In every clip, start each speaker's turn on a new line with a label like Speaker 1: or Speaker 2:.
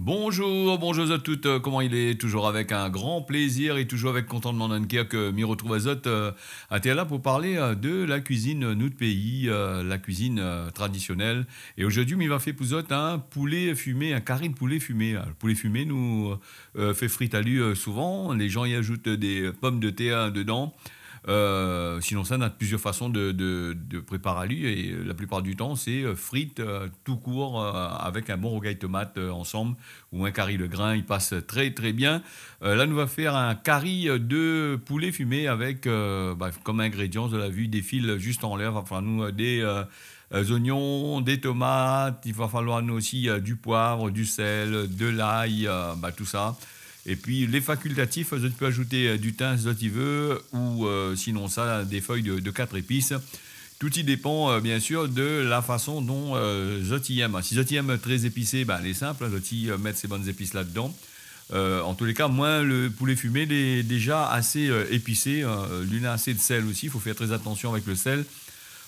Speaker 1: Bonjour, bonjour à toutes, comment il est? Toujours avec un grand plaisir et toujours avec contentement d'Anker que m'y retrouve à Zot à là pour parler de la cuisine notre pays, la cuisine traditionnelle. Et aujourd'hui, m'y va faire pour Zot un poulet fumé, un carré de poulet fumé. Le poulet fumé nous fait frite à lui souvent, les gens y ajoutent des pommes de terre dedans. Sinon, ça, on a plusieurs façons de préparer à lui. Et la plupart du temps, c'est frites tout court avec un bon rogaille tomate ensemble ou un curry de grain. Il passe très très bien. Là, nous va faire un curry de poulet fumé avec comme ingrédients de la vue des fils juste en l'air. Enfin, nous, des oignons, des tomates. Il va falloir nous aussi du poivre, du sel, de l'ail, tout ça. Et puis les facultatifs, tu peux ajouter du thym si tu veux, ou sinon ça, des feuilles de 4 épices. Tout y dépend bien sûr de la façon dont Zoti aime. Si Zoti aime très épicé, elle est simple, Zoti mettre ses bonnes épices là-dedans. En tous les cas, moi, le poulet fumé il est déjà assez épicé. Lui a assez de sel aussi, il faut faire très attention avec le sel.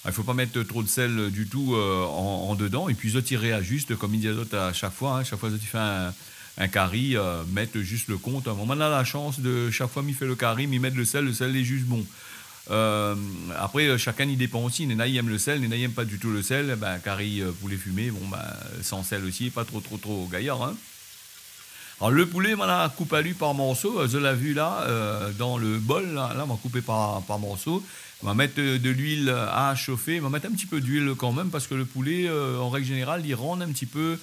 Speaker 1: Il ne faut pas mettre trop de sel du tout en dedans. Et puis Zoti réajuste, comme il dit à chaque fois. Chaque fois Zoti fait un curry, mettre juste le compte. On a la chance de chaque fois qu'il fait le curry, il met le sel est juste bon. Après, chacun y dépend aussi. Nena aime le sel, Nena aime pas du tout le sel. Curry poulet fumé, sans sel aussi, pas trop gaillard. Alors le poulet, on l'a coupé à lui par morceaux. Je l'ai vu là, dans le bol, là on m'a coupé par morceaux. On va mettre de l'huile à chauffer. On va mettre un petit peu d'huile quand même parce que le poulet, en règle générale, il rend un petit peu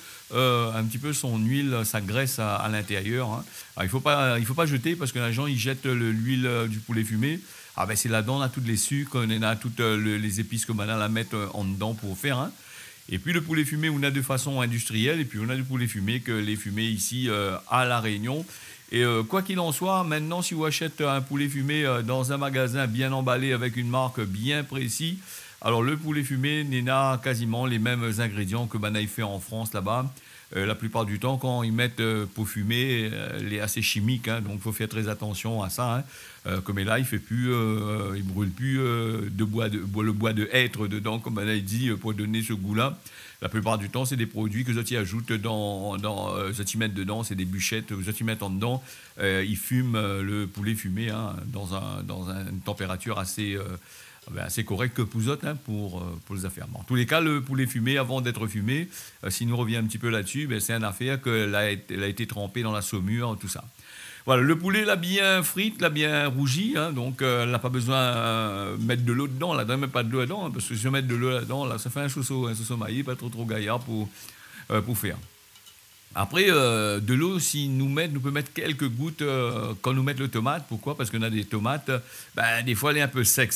Speaker 1: son huile, sa graisse à l'intérieur. Alors, il faut pas jeter parce que les gens ils jettent l'huile du poulet fumé. C'est là-dedans, on a toutes les sucres, on a toutes les épices que maintenant la mettre en dedans pour faire. Et puis le poulet fumé, on a de façon industrielle, et puis on a du poulet fumé que les fumés ici à La Réunion. Et quoi qu'il en soit, maintenant, si vous achetez un poulet fumé dans un magasin bien emballé avec une marque bien précise, alors le poulet fumé n'a quasiment les mêmes ingrédients que Banaï fait en France là-bas. La plupart du temps, quand ils mettent pour fumer, il est assez chimique, donc il faut faire très attention à ça. Comme là, il brûle plus le bois de hêtre dedans, comme on a dit, pour donner ce goût-là. La plupart du temps, c'est des produits que Zoti ajoute Zoti mettent dedans, c'est des bûchettes que Zoti mettent en dedans. Ils fument le poulet fumé dans une température assez correcte pour eux, pour les affaires. En tous les cas, le poulet fumé, avant d'être fumé, si nous revient un petit peu là-dessus, c'est une affaire qu'elle a été trempée dans la saumure, tout ça. Voilà, le poulet l'a bien frite, l'a bien rougi, donc elle n'a pas besoin de mettre de l'eau dedans, là, même pas de l'eau dedans, parce que si on met de l'eau là-dedans, là, ça fait un sauceau maillé, pas trop gaillard pour faire. Après, de l'eau, si nous peut mettre quelques gouttes quand nous mettons le tomate. Pourquoi? Parce qu'on a des tomates, des fois elle est un peu sec,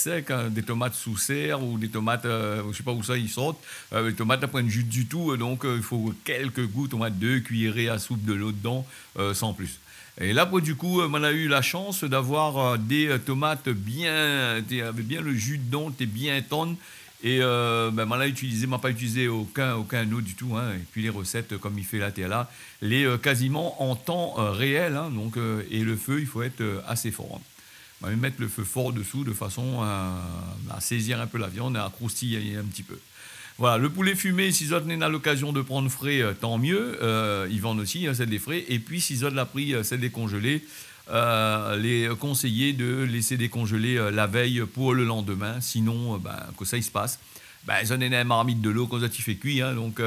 Speaker 1: des tomates sous serre ou des tomates, je ne sais pas où ça ils sortent. Les tomates n'ont pas une jus du tout, donc il faut quelques gouttes, au moins 2 cuillerées à soupe de l'eau dedans, sans plus. Et là, du coup, on a eu la chance d'avoir des tomates avec bien le jus dedans, bien tendres. Et m'a pas utilisé aucun eau du tout. Et puis les recettes, comme il fait là, les quasiment en temps réel. Et le feu, il faut être assez fort. On va même mettre le feu fort dessous de façon à saisir un peu la viande et à croustiller un petit peu. Voilà, le poulet fumé, si vous avez l'occasion de prendre frais, tant mieux. Ils vendent aussi, c'est des frais. Et puis, si vous avez pris, c'est des congelés. Les conseiller de laisser décongeler la veille pour le lendemain, sinon que ça il se passe. Ils ont une marmite de l'eau quand ça fait cuit, donc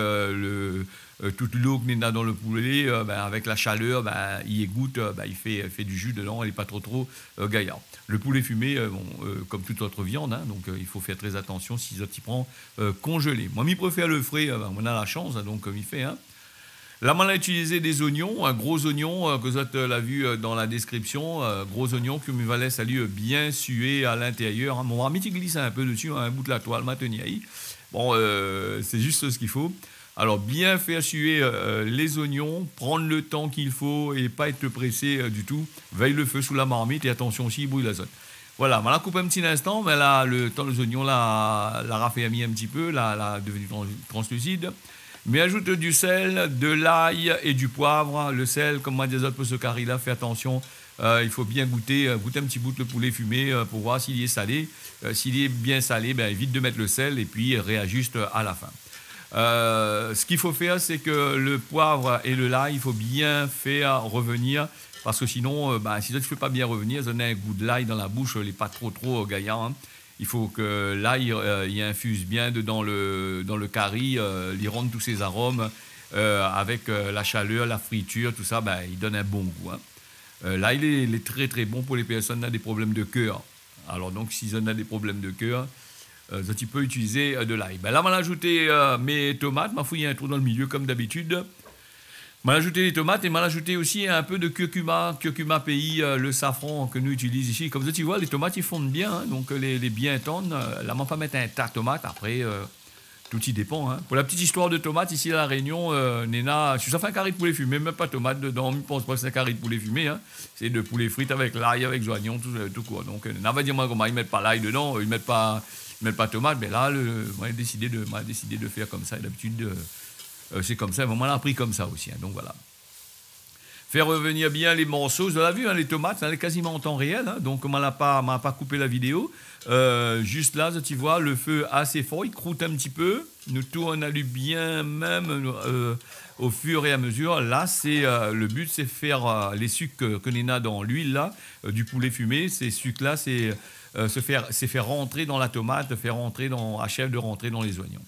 Speaker 1: toute l'eau qu'il y a dans le poulet, avec la chaleur, il égoutte, il fait du jus dedans, il n'est pas trop gaillard. Le poulet fumé, comme toute autre viande, donc il faut faire très attention si ça t'y prend congelé. Moi, je préfère le frais, on a la chance, donc comme il fait. Là, on a utilisé des oignons, un gros oignon que vous l'avez vu dans la description, gros oignon que me valait salut bien sué à l'intérieur. Mon ami il glisse un peu dessus, un bout de la toile, mateniaï. Bon, c'est juste ce qu'il faut. Alors, bien faire suer les oignons, prendre le temps qu'il faut et pas être pressé du tout. Veille le feu sous la marmite et attention aussi, il brûle l'azote. Voilà, on l'a coupé un petit instant, mais là, le temps les oignons, la raffermi un petit peu, là, devenu translucide. Mais ajoute du sel, de l'ail et du poivre. Le sel, comme moi des autres pour ce curry-là, fais attention. Il faut bien goûter un petit bout de le poulet fumé pour voir s'il est salé. S'il est bien salé, évite de mettre le sel et puis réajuste à la fin. Ce qu'il faut faire, c'est que le poivre et le l'ail, il faut bien faire revenir. Parce que sinon, si ça ne fait pas bien revenir, ça donne un goût de l'ail dans la bouche, il n'est pas trop gaillant. Hein. Il faut que l'ail y infuse bien dans le curry, il rentre tous ses arômes, avec la chaleur, la friture, tout ça, il donne un bon goût. Hein. L'ail, il est très très bon pour les personnes qui ont des problèmes de cœur. Alors donc, si on a des problèmes de cœur, tu peux utiliser de l'ail. Là, on va ajouter mes tomates, m'a fouillé un trou dans le milieu comme d'habitude. On va ajouter les tomates et on va ajouter aussi un peu de curcuma pays, le safran que nous utilisons ici. Comme ça, tu vois, les tomates, ils fondent bien, hein, donc les bien tendres. Là, on va pas mettre un tas de tomates, après, tout y dépend. Hein. Pour la petite histoire de tomates, ici à La Réunion, Néna, si ça fait un carré de poulet fumé, même pas de tomates dedans, on ne pense pas que c'est un carré de poulet fumé, hein. C'est de poulet frites avec l'ail, avec les oignons, tout quoi. Donc, Néna va dire, moi, comment ils mettent pas l'ail dedans, ils mettent pas tomate, mais là, moi, j'ai décidé de faire comme ça, et d'habitude... c'est comme ça, on l'a appris comme ça aussi. Hein, donc voilà. Faire revenir bien les morceaux. Vous avez vu, hein, les tomates, ça est quasiment en temps réel. Hein, donc on m'a pas coupé la vidéo. Juste là, tu vois, le feu assez fort, il croûte un petit peu. Nous tout on allume bien même au fur et à mesure. Là, le but, c'est faire les sucres que l'on a dans l'huile là, du poulet fumé. Ces sucres-là, c'est faire rentrer dans la tomate, achève de rentrer dans les oignons.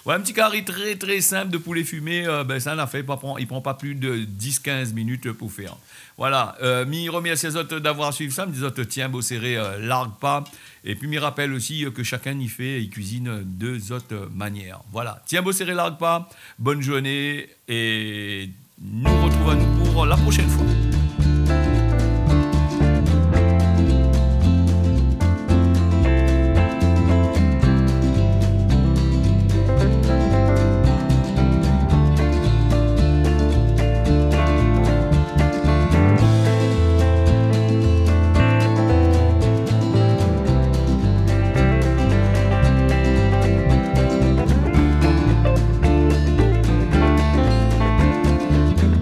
Speaker 1: Voilà, un petit curry très très simple de poulet fumé, ça l'a fait, il prend pas plus de 10-15 minutes pour faire. Voilà, m'y remercie les autres d'avoir suivi ça, me disent autres, tiens, beau serré, largue pas. Et puis m'y rappelle aussi que chacun y fait, il cuisine deux autres manières. Voilà, tiens, beau serré, largue pas, bonne journée et nous retrouvons pour la prochaine fois.